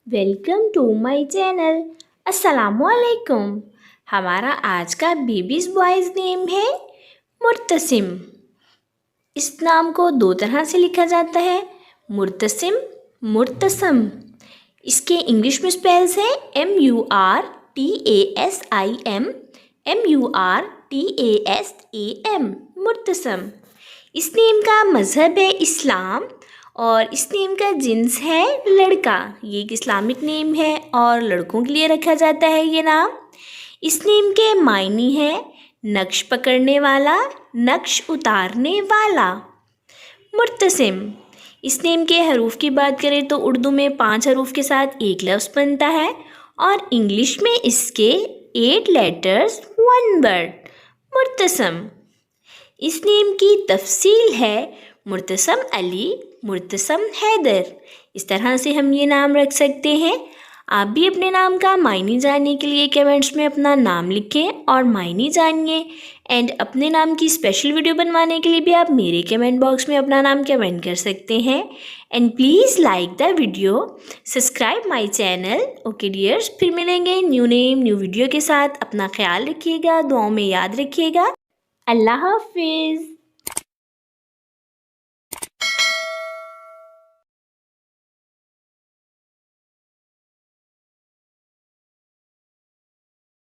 Welcome to my channel. अस्सलामुअलैकुम। हमारा आज का बेबीज़ बॉयज़ नेम है मुर्तसिम। इस नाम को दो तरह से लिखा जाता है, मुर्तसिम, मुर्तसम। इसके इंग्लिश में स्पेल्स है MURTASIM, MURTASAM, मुर्तसम। इस नेम का मज़हब है इस्लाम और इस नेम का जिन्स है लड़का। ये एक इस्लामिक नेम है और लड़कों के लिए रखा जाता है ये नाम। इस नेम के मायने हैं नक्श पकड़ने वाला, नक्श उतारने वाला। मुर्तसिम। इस नेम के हरूफ की बात करें तो उर्दू में 5 हरूफ के साथ एक लफ्ज़ बनता है और इंग्लिश में इसके 8 लेटर्स 1 वर्ड, मुर्तसम। इस नेम की तफसील है मुर्तसम अली, मुर्तसम हैदर। इस तरह से हम ये नाम रख सकते हैं। आप भी अपने नाम का मायने जानने के लिए कमेंट्स में अपना नाम लिखें और मायने जानिए। एंड अपने नाम की स्पेशल वीडियो बनवाने के लिए भी आप मेरे कमेंट बॉक्स में अपना नाम कमेंट कर सकते हैं। And please like the video, subscribe my channel. Okay dears, फिर मिलेंगे न्यू नेम न्यू वीडियो के साथ। अपना ख्याल रखिएगा, दुआओं में याद रखिएगा। अल्लाह हाफिज़।